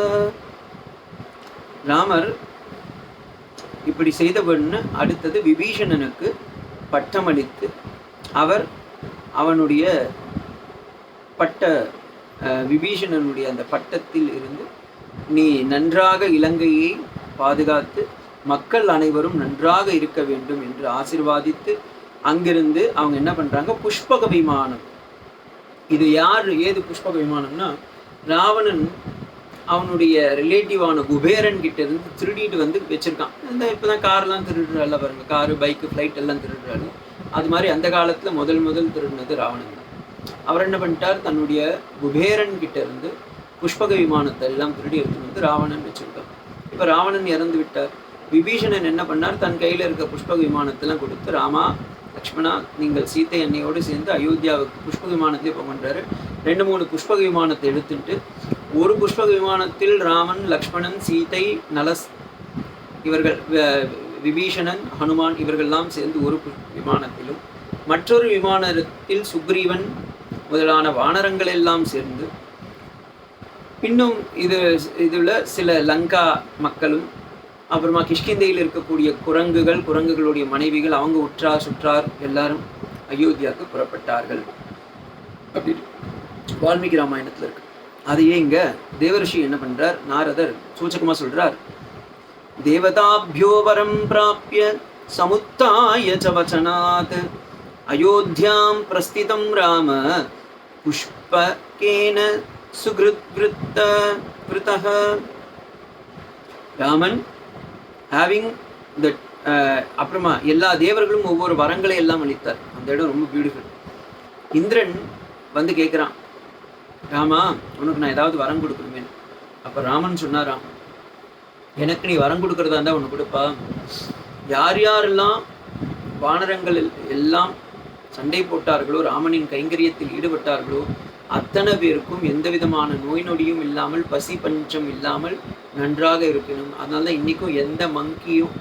ராமர் இப்படி செய்தவன்னு அடுத்தது விபீஷணனுக்கு பட்டமளித்து அவனுடைய விபீஷணனுடைய அந்த பட்டத்தில் இருந்து நீ நன்றாக இலங்கையை பாதுகாத்து மக்கள் அனைவரும் நன்றாக இருக்க வேண்டும் என்று ஆசீர்வாதித்து அங்கிருந்து அவங்க என்ன பண்றாங்க, புஷ்பக விமானம். இது ஏது புஷ்பக விமானம்னா, ராவணன் அவனுடைய ரிலேட்டிவான குபேரன் கிட்ட இருந்து திருடிட்டு வந்து வச்சிருக்கான். இந்த இப்போதான் கார்லாம் திருடுறாள் பாருங்க, காரு பைக்கு ஃப்ளைட் எல்லாம் திருடுறாள். அது மாதிரி அந்த காலத்துல முதல் திருடினது ராவணன் தான். அவர் என்ன பண்ணிட்டார், தன்னுடைய குபேரன் கிட்ட இருந்து புஷ்பக விமானத்தை எல்லாம் திருடி எடுத்து வந்து ராவணன் வச்சிருக்கான். இப்போ ராவணன் இறந்து விட்டார். விபீஷணன் என்ன பண்ணார், தன் கையில இருக்க புஷ்பக விமானத்தெல்லாம் கொடுத்து, ராமா லக்ஷ்மணா நீங்கள் சீத்தை அன்னையோடு சேர்ந்து அயோத்தியாவுக்கு புஷ்பக விமானத்தையே போகின்றாரு. 2-3 புஷ்பக விமானத்தை எடுத்துட்டு, ஒரு புஷ்பக விமானத்தில் ராமன், லக்ஷ்மணன், சீதை, நலஸ் இவர்கள், விபீஷணன், ஹனுமான் இவர்கள்லாம் சேர்ந்து ஒரு விமானத்திலும், மற்றொரு விமானத்தில் சுக்ரீவன் முதலான வானரங்கள் எல்லாம் சேர்ந்து, இன்னும் இதுல சில லங்கா மக்களும், அப்புறமா கிஷ்கிந்தையில் இருக்கக்கூடிய குரங்குகளுடைய மனைவிகள், அவங்க உற்றார் சுற்றார் எல்லாரும் அயோத்தியாவுக்கு புறப்பட்டார்கள் அப்படின்னு வால்மீகி ராமாயணத்துல இருக்கு. அதையே இங்க தேவரிஷி என்ன பண்றார், நாரதர் சூச்சகமா சொல்றார். தேவதாபியோ வரம் பிராப்ய சமுத்தாய ச வசனாத் அயோத்தியாம் பிரஸ்திதம் ராம புஷ்பகேன சுக்ருத்விருத்தः. ராமன் ஹேவிங் தட், அப்புறமா எல்லா தேவர்களும் ஒவ்வொரு வரங்களை எல்லாம் அளித்தார். அந்த இடம் ரொம்ப பியூட்டிஃபுல். இந்திரன் வந்து கேட்குறான், ராமா உனக்கு நான் ஏதாவது வரம் கொடுக்கணுமே. அப்போ ராமன் சொன்னாராம், எனக்கு நீ வரம் கொடுக்கறதா இருந்தால் ஒன்று கொடுப்பா. யாரெல்லாம் வானரங்கள் எல்லாம் சண்டை போட்டார்களோ, ராமனின் கைங்கரியத்தில் ஈடுபட்டார்களோ, அத்தனை பேருக்கும் எந்த விதமான நோய் நொடியும் இல்லாமல், பசி பஞ்சம் இல்லாமல் நன்றாக இருக்கணும். அதனால தான் இன்றைக்கும் எந்த மங்கியும்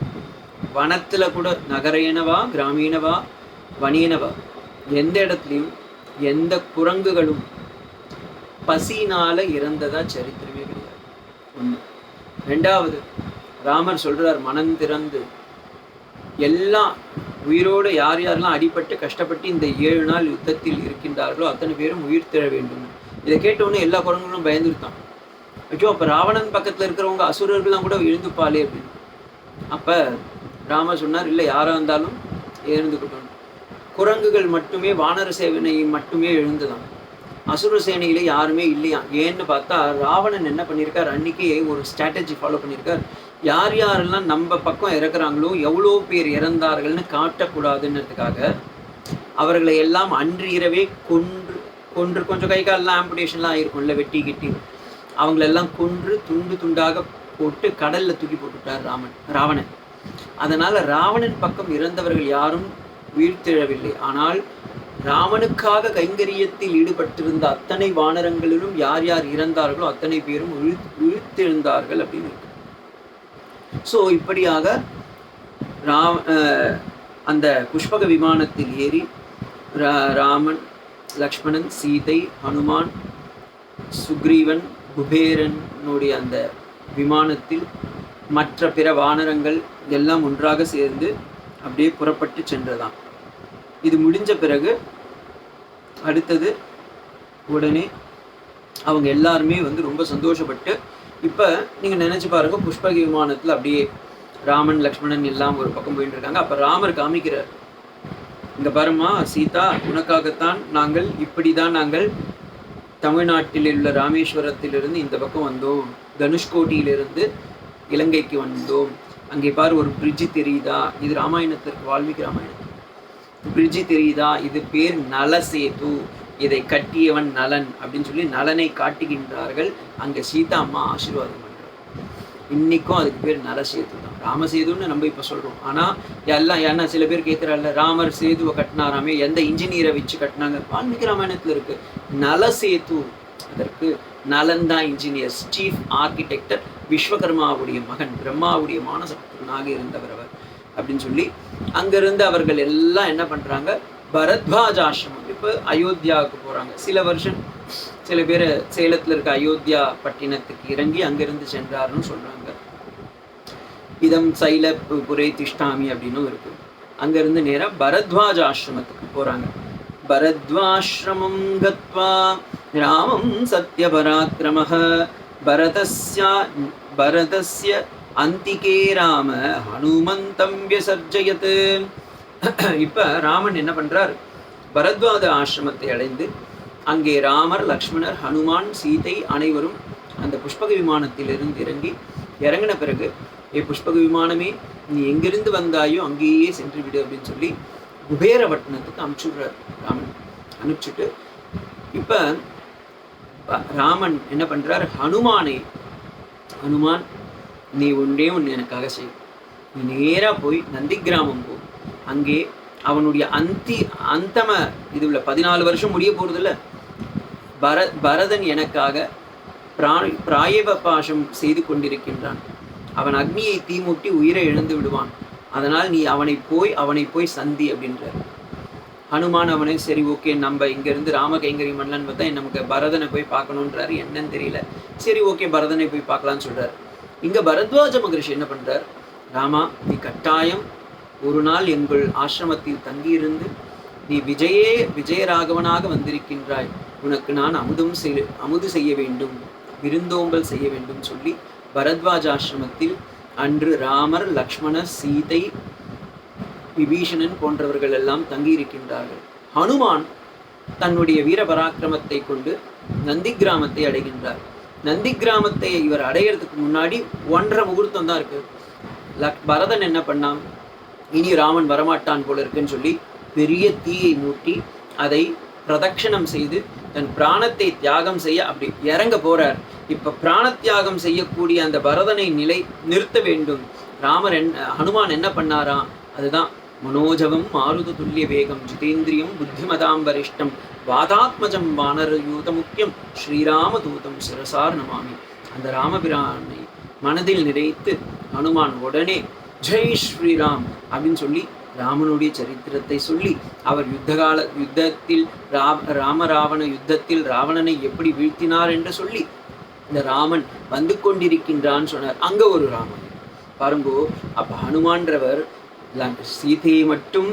வனத்தில் கூட, நகரேனவா கிராமீணவா வணியனவா, எந்த இடத்துலையும் எந்த குரங்குகளும் பசினால இறந்ததா சரித்திரமே கிடையாது. ஒன்று. 2வது, ராமர் சொல்றார், மனம் திறந்து எல்லாம் உயிரோடு யாரெல்லாம் அடிபட்டு கஷ்டப்பட்டு இந்த 7 நாள் யுத்தத்தில் இருக்கின்றார்களோ அத்தனை பேரும் உயிர் திற வேண்டும். இதை கேட்டவுடனே எல்லா குரங்களும் பயந்துருத்தான். ஐயோ, அப்போ ராவணன் பக்கத்தில் இருக்கிறவங்க அசுரர்கள்லாம் கூட எழுந்துப்பாளே அப்படின்னு. அப்போ ராமர் சொன்னார், இல்லை யாராக இருந்தாலும் எழுந்துக்கிட்டோம். குரங்குகள் மட்டுமே, வானர சேவனையை மட்டுமே எழுந்துதான், அசுர சேனையில யாருமே இல்லையா. ஏன்னு பார்த்தா ராவணன் என்ன பண்ணியிருக்கார், அன்னைக்கே ஒரு ஸ்ட்ராட்டஜி ஃபாலோ பண்ணியிருக்கார். யாரெல்லாம் நம்ம பக்கம் இறக்குறாங்களோ, எவ்வளோ பேர் இறந்தார்கள்னு காட்டக்கூடாதுன்றதுக்காக அவர்களை எல்லாம் அன்று இரவே கொன்று கொஞ்சம் கை காலெலாம் ஆம்புடேஷன்லாம் ஆயிருக்கும்ல, வெட்டி கிட்டி, அவங்களெல்லாம் கொன்று துண்டு துண்டாக போட்டு கடல்ல தூக்கி போட்டுட்டார் ராவணன். அதனால ராவணன் பக்கம் இறந்தவர்கள் யாரும் உயிர்த்தெழவில்லை. ஆனால் ராமனுக்காக கைங்கரியத்தில் ஈடுபட்டிருந்த அத்தனை வானரங்களிலும் யார் யார் இறந்தார்களோ அத்தனை பேரும் உயிர்த்தெழுந்தார்கள் அப்படின்னு இருக்கு. ஸோ இப்படியாக அந்த புஷ்பக விமானத்தில் ஏறி ராமன், லக்ஷ்மணன், சீதை, ஹனுமான், சுக்ரீவன், குபேரனுடைய அந்த விமானத்தில் மற்ற பிற வானரங்கள் எல்லாம் ஒன்றாக சேர்ந்து அப்படியே புறப்பட்டு சென்றதாம். இது முடிஞ்ச பிறகு அடுத்தது உடனே அவங்க எல்லாருமே வந்து ரொம்ப சந்தோஷப்பட்டு, இப்போ நீங்கள் நினச்சி பாருங்க, புஷ்பக விமானத்தில் அப்படியே ராமன் லக்ஷ்மணன் எல்லாம் ஒரு பக்கம் போயிட்டு இருக்காங்க. அப்போ ராமர் காமிக்கிறார், இங்கே பாருமா சீதா, உனக்காகத்தான் நாங்கள் இப்படி தான் நாங்கள் தமிழ்நாட்டில் உள்ள ராமேஸ்வரத்திலிருந்து இந்த பக்கம் வந்தோம். தனுஷ்கோட்டியிலிருந்து இலங்கைக்கு வந்தோம். அங்கே பாரு ஒரு பிரிட்ஜு தெரியுதா, இது ராமாயணத்திற்கு வால்மீகி ராமாயணம். பிரிட்ஜு தெரியுதா, இது பேர் நலசேது, இதை கட்டியவன் நலன் அப்படின்னு சொல்லி நலனை காட்டுகின்றார்கள். அங்கே சீதா அம்மா ஆசீர்வாதம் பண்றாங்க. இன்னைக்கும் அதுக்கு பேர் நலசேது தான். ராமசேதுன்னு நம்ம இப்போ சொல்றோம். ஆனால் எல்லாம் ஏன்னா சில பேர் கேட்குறாங்கல்ல, ராமர் சேதுவை கட்டினாராமே, எந்த இன்ஜினியரை வச்சு கட்டினாங்க? வால்மீகி ராமாயணத்தில் இருக்கு நலசேது. அதற்கு நலன் தான் இன்ஜினியர், சீஃப் ஆர்கிடெக்டர், விஸ்வகர்மாவுடைய மகன், பிரம்மாவுடைய மானசபுத்திரனாக இருந்தவர் அவர் அப்படின்னு சொல்லி அங்கிருந்து அவர்கள் எல்லாம் என்ன பண்றாங்க, பரத்வாஜ் ஆசிரமம். இப்போ அயோத்தியாவுக்கு போறாங்க. சில வருஷம் சில பேர் சேலத்தில் இருக்க அயோத்தியா பட்டினத்துக்கு இறங்கி அங்கிருந்து சென்றார்னு சொல்றாங்க. இதம் சைல புரே திஷ்டாமி அப்படின்னும் இருக்கு. அங்கிருந்து நேராக பரத்வாஜ் ஆசிரமத்துக்கு போறாங்க. பரத்வாஸ்ரமம் கத்வா ராமம் சத்யபராக்கிரமः பரதஸ்ய அந்திகே ராம ஹனுமந்தம் விசர்ஜயத். இப்ப ராமன் என்ன பண்றார், பரத்வாஜ ஆசிரமத்தை அடைந்து அங்கே ராமர், லக்ஷ்மணர், ஹனுமான், சீதை அனைவரும் அந்த புஷ்பக விமானத்திலிருந்து இறங்கின பிறகு, புஷ்பக விமானமே நீ எங்கிருந்து வந்தாயோ அங்கேயே சென்று விடு அப்படின்னு சொல்லி குபேரபட்டினத்துக்கு அனுப்பிச்சுடுறார் ராமன். அனுப்பிச்சுட்டு இப்ப ராமன் என்ன பண்றார், ஹனுமான் நீ ஒன்றே ஒன்று எனக்காக செய். நீ நேராக போய் நந்தி கிராமம் போ. அங்கே அவனுடைய அந்தம இதுல 14 வருஷம் முடிய போறதில்ல, பரதன் எனக்காக பிராயவ பாசம் செய்து கொண்டிருக்கின்றான். அவன் அக்னியை தீமூட்டி உயிரை இழந்து விடுவான். அதனால் நீ அவனை போய் சந்தி அப்படின்றார். ஹனுமான் அவனை சரி ஓகே, நம்ம இங்கேருந்து ராம கைங்கரி மன்னன் பார்த்தா நமக்கு பரதனை போய் பார்க்கணுன்றாரு. என்னன்னு தெரியல. சரி ஓகே, பரதனை போய் பார்க்கலான்னு சொல்றாரு. இங்க பரத்வாஜ மகரிஷி என்ன பண்றார், ராமா நீ கட்டாயம் ஒரு நாள் எங்கள் ஆசிரமத்தில் தங்கியிருந்து நீ விஜயராகவனாக வந்திருக்கின்றாய், உனக்கு நான் அமுது செய்ய வேண்டும், விருந்தோம்பல் செய்ய வேண்டும் சொல்லி பரத்வாஜ ஆசிரமத்தில் அன்று ராமர், லக்ஷ்மணர், சீதை, விபீஷணன் போன்றவர்கள் எல்லாம் தங்கியிருக்கின்றார்கள். ஹனுமான் தன்னுடைய வீர பராக்கிரமத்தை கொண்டு நந்தி கிராமத்தை அடைகின்றார். நந்தி கிராமத்தை இவர் அடையிறதுக்கு முன்னாடி 1.5 முகூர்த்தம் தான் இருக்கு. பரதன் என்ன பண்ணான், இனி ராமன் வரமாட்டான் போல இருக்குன்னு சொல்லி பெரிய தீயை மூட்டி அதை பிரதட்சணம் செய்து தன் பிராணத்தை தியாகம் செய்ய அப்படி இறங்க போறார். இப்ப பிராண தியாகம் செய்யக்கூடிய அந்த பரதனை நிறுத்த வேண்டும். ஹனுமான் என்ன பண்ணாராம், அதுதான் மனோஜவம் மாருத துல்லிய வேகம் ஜிதேந்திரியம் புத்திமதாம் வரிஷ்டம் வாதாத்மஜம் வானர யூத முக்கியம் ஸ்ரீராம தூதம் சிரசார் நமாமி. அந்த ராமபிரானை மனதில் நினைத்து ஹனுமான் உடனே ஜெய் ஸ்ரீராம் அப்படின்னு சொல்லி ராமனுடைய சரித்திரத்தை சொல்லி அவர் யுத்தத்தில் ராமராவண யுத்தத்தில் ராவணனை எப்படி வீழ்த்தினார் என்று சொல்லி இந்த ராமன் வந்து கொண்டிருக்கின்றான்னு சொன்னார். அங்க ஒரு ராமன் பாருங்கோ. அப்ப ஹனுமான்றவர் சீதையை மட்டும்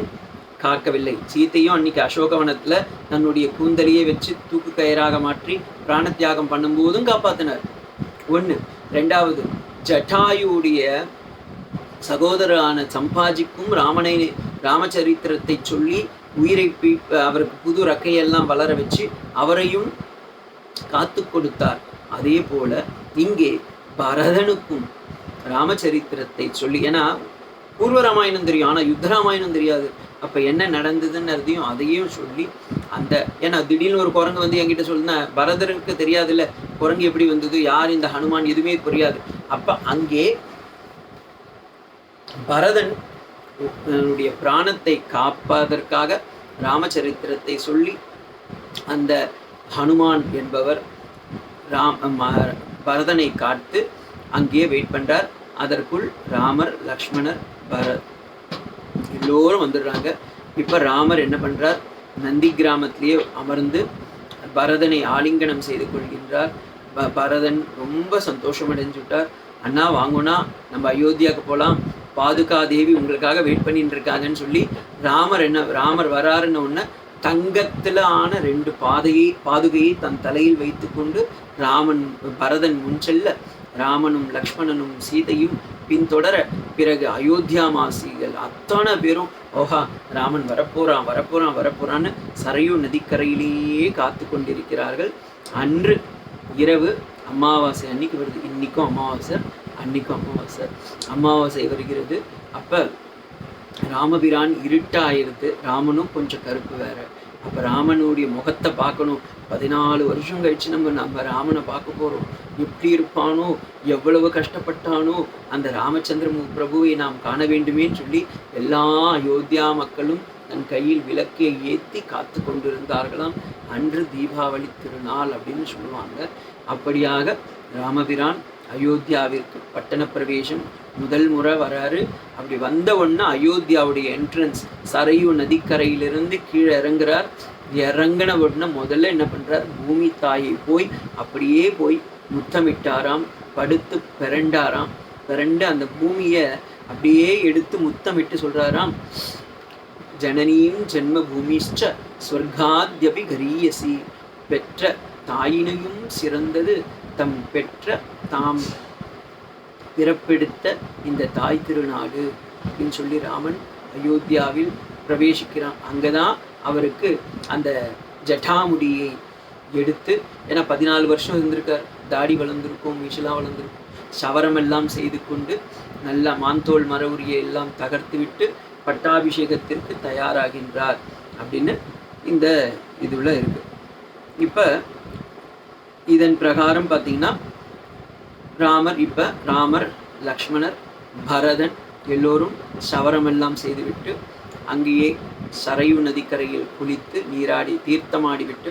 காக்கவில்லை, சீத்தையும் அன்னைக்கு அசோகவனத்துல தன்னுடைய கூந்தலியை வச்சு தூக்கு கயிறாக மாற்றி பிராண தியாகம் பண்ணும்போதும் காப்பாத்தினார். 1. 2வது ஜட்டாயுடைய சகோதரரான சம்பாஜிக்கும் ராமச்சரித்திரத்தை சொல்லி உயிரை அவருக்கு புது ரக்கையெல்லாம் வளர வச்சு அவரையும் காத்து கொடுத்தார். அதே போல இங்கே பரதனுக்கும் ராமச்சரித்திரத்தை சொல்லி, ஏன்னா பூர்வ ராமாயணம் தெரியும், ஆனால் யுத்த ராமாயணம் தெரியாது. அப்போ என்ன நடந்ததுன்னு அதையும் சொல்லி அந்த, ஏன்னா திடீர்னு ஒரு குரங்கு வந்து என்கிட்ட சொல்லுனா பரதருக்கு தெரியாதுல்ல குரங்கு எப்படி வந்தது, யார் இந்த ஹனுமான், எதுவுமே புரியாது. அப்போ அங்கே பரதன் தன்னுடைய பிராணத்தை காப்பதற்காக ராமச்சரித்திரத்தை சொல்லி அந்த ஹனுமான் என்பவர் பரதனை காத்து அங்கேயே வெயிட் பண்றார். அதற்குள் ராமர், லக்ஷ்மணர், பரத் எல்லோரும் வந்துடுறாங்க. இப்போ ராமர் என்ன பண்றார், நந்தி கிராமத்திலேயே அமர்ந்து பரதனை ஆலிங்கனம் செய்து கொள்கின்றார். பரதன் ரொம்ப சந்தோஷம் அடைஞ்சு விட்டார். அண்ணா வாங்கோனா நம்ம அயோத்தியாவுக்கு போகலாம், பாதுகா தேவி உங்களுக்காக வெயிட் பண்ணிட்டு இருக்காங்கன்னு சொல்லி ராமர் வராருன்னு ஒன்று தங்கத்தில் ஆன 2 பாதுகையை தன் தலையில் வைத்து கொண்டு பரதன் முன் செல்ல ராமனும் லக்ஷ்மணனும் சீதையும் பின்தொடர, பிறகு அயோத்தியாவாசிகள் அத்தனை பேரும் ஓஹா ராமன் வரப்போறான்னு சரையு நதிக்கரையிலேயே காத்து கொண்டிருக்கிறார்கள். அன்று இரவு அமாவாசை அன்னைக்கு வருது. இன்னைக்கும் அமாவாசை, அன்னைக்கும் அமாவாசை. அமாவாசை வருகிறது. அப்போ ராமபிரான் இருட்டாயிருது. ராமனும் கொஞ்சம் கருப்பு வேற. அப்போ ராமனுடைய முகத்தை பார்க்கணும். 14 வருஷம் கழிச்சு நம்ம ராமனை பார்க்க போகிறோம். எப்படி இருப்பானோ, எவ்வளவு கஷ்டப்பட்டானோ, அந்த ராமச்சந்திர பிரபுவை நாம் காண வேண்டுமேன்னு சொல்லி எல்லா அயோத்தியா மக்களும் தன் கையில் விளக்கை ஏற்றி காத்து கொண்டிருந்தார்களாம். அன்று தீபாவளி திருநாள் அப்படின்னு சொல்லுவாங்க. அப்படியாக ராமபிரான் அயோத்தியாவிற்கு பட்டண பிரவேசம் முதல் முறை வராரு. அப்படி வந்த உடனே அயோத்தியாவுடைய என்ட்ரன்ஸ் சரையு நதிக்கரையிலிருந்து கீழே இறங்குறார். இறங்கின உடனே முதல்ல என்ன பண்றார், பூமி தாயை போய் அப்படியே போய் முத்தமிட்டாராம். படுத்து பிறண்டாராம். பிறண்டு அந்த பூமியை அப்படியே எடுத்து முத்தமிட்டு சொல்றாராம், ஜனனீம் ஜென்ம பூமிஷ்ச ஸ்வர்காத்யபி கரீயசி. பெற்ற தாயினையும் சிறந்தது தம் பெற்ற தாம் பிறப்பெடுத்த இந்த தாய் திருநாடு அப்படின்னு சொல்லி ராமன் அயோத்தியாவில் பிரவேசிக்கிறான். அங்கதான் அவருக்கு அந்த ஜட்டாமுடியை எடுத்து, ஏன்னா 14 வருஷம் இருந்திருக்கார், தாடி வளர்ந்துருக்கும், மீசெல்லாம் வளர்ந்துருக்கும், சவரம் எல்லாம் செய்து கொண்டு நல்லா மாந்தோல் மரவுரியை எல்லாம் தகர்த்து விட்டு பட்டாபிஷேகத்திற்கு தயாராகின்றார் அப்படின்னு இந்த இதுல இருக்கு. இப்போ இதன் பிரகாரம் பார்த்தீங்கன்னா ராமர், லக்ஷ்மணர், பரதன் எல்லோரும் சவரமெல்லாம் செய்துவிட்டு அங்கேயே சரையு நதிக்கரையில் குளித்து நீராடி தீர்த்தமாடிவிட்டு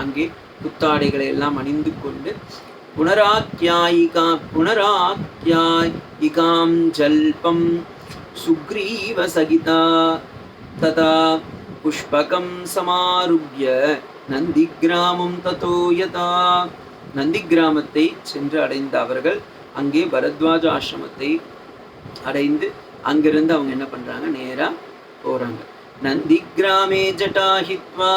அங்கே புத்தாடைகளை எல்லாம் அணிந்து கொண்டு புனராத்யாயிகாம் ஜல்பம் சுக்ரீவ சகிதா ததா புஷ்பகம் சமாருப்ய நந்தி கிராமம் ததோ யதா. நந்தி கிராமத்தை சென்று அடைந்த அவர்கள் அங்கே பரத்வாஜ ஆசிரமத்தை அடைந்து அங்கிருந்து அவங்க என்ன பண்றாங்க, நேரா போறாங்க. நந்தி கிராமே ஜட்டாஹித்வா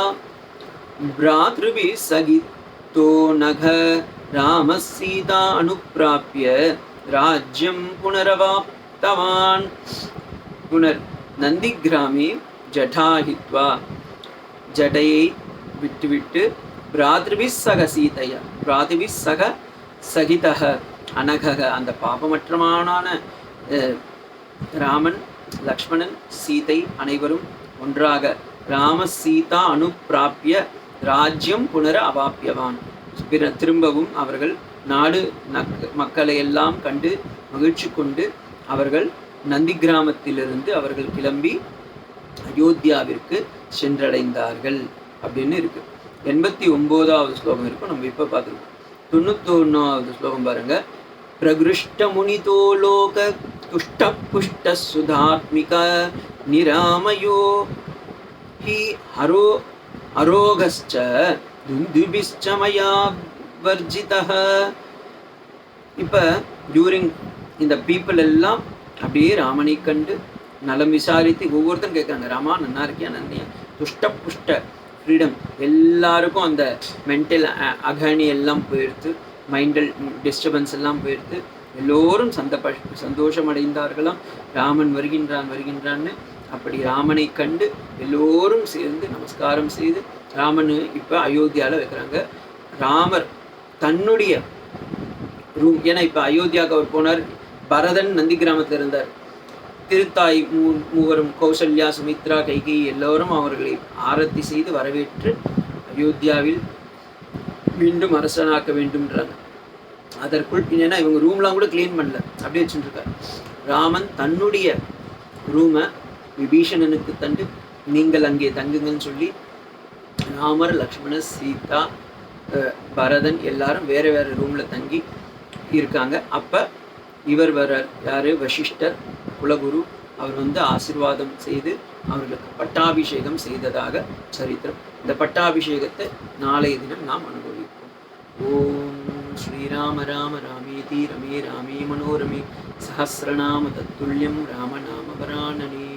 பிராத்ருபி சகிதோ நக ராம சீதா அனுப்பிராப்ய ராஜ்யம் புனரவாப்தவான். நந்தி கிராமே ஜட்டாஹித்வா, ஜடையை விட்டுவிட்டு பிராத்ருபிஸ் சக சீதையா, பிராத்ருபிஸ் சக சகிதக அனகக, அந்த பாபமற்றமானான ராமன், லக்ஷ்மணன், சீதை அனைவரும் ஒன்றாக ராம சீதா அனுப்பிராப்ய ராஜ்யம் புனர அவாப்பியவான். திரும்பவும் அவர்கள் நாடு மக்களை எல்லாம் கண்டு மகிழ்ச்சி கொண்டு அவர்கள் நந்தி கிராமத்திலிருந்து அவர்கள் கிளம்பி அயோத்தியாவிற்கு சென்றடைந்தார்கள் அப்படின்னு இருக்கு. 89வது ஸ்லோகம் இருக்கும், நம்ம இப்போ பார்த்துருக்கோம். 91வது ஸ்லோகம் பாருங்க. பிரகிருஷ்ட முனிதோ லோக துஷ்ட புஷ்ட சுதாத்மிக நிராமயோ ஹி ஹரோ அரோகஸ்ச துந்துபிஸ்ச மயா வர்ஜிதஹ. இப்போ டியூரிங் இந்த பீப்புள் எல்லாம் அப்படியே ராமனை கண்டு நலம் விசாரித்து ஒவ்வொருத்தரும் கேட்குறாங்க, ராமா நன்னா இருக்கியா, நன்னியா, துஷ்ட புஷ்ட ஃப்ரீடம், எல்லாருக்கும் அந்த மென்டல் அகனி எல்லாம் போயிடுத்து, மைண்டல் டிஸ்டர்பன்ஸ் எல்லாம் போயிடுத்து, எல்லோரும் சந்தோஷம் அடைந்தார்களாம். ராமன் வருகின்றான்னு. அப்படி ராமனை கண்டு எல்லோரும் சேர்ந்து நமஸ்காரம் செய்து ராமன் இப்போ அயோத்தியாவில் வைக்கிறாங்க. ராமர் தன்னுடைய ரூம், ஏன்னா இப்போ அயோத்தியாவுக்கு அவர் போனார். பரதன் நந்தி கிராமத்தில் இருந்தார். திருத்தாய் மூவரும் கௌசல்யா, சுமித்ரா, கைகை எல்லோரும் அவர்களை ஆரத்தி செய்து வரவேற்று அயோத்தியாவில் மீண்டும் அரசனாக்க வேண்டும்ன்றாங்க. அதற்குள் ஏன்னா இவங்க ரூம்லாம் கூட கிளீன் பண்ணல, அப்படியே வச்சுருக்கார். ராமன் தன்னுடைய ரூமை விபீஷணனுக்கு தந்து நீங்கள் அங்கே தங்குங்கன்னு சொல்லி ராமர், லக்ஷ்மணர், சீதா, பரதன் எல்லாரும் வேறு வேறு ரூமில் தங்கி இருக்காங்க. அப்போ இவர் வர்றார், யார், வசிஷ்டர் குலகுரு. அவர் ஆசீர்வாதம் செய்து அவர்களுக்கு பட்டாபிஷேகம் செய்ததாக சரித்திரம். இந்த பட்டாபிஷேகத்தை நாளைய தினம் நாம் அனுபவிப்போம். ஓம் ஸ்ரீராம ராம ராமேதி ரமே ராமே மனோரமே சஹஸ்ரநாம தத்துல்யம் ராமநாம வராணனே.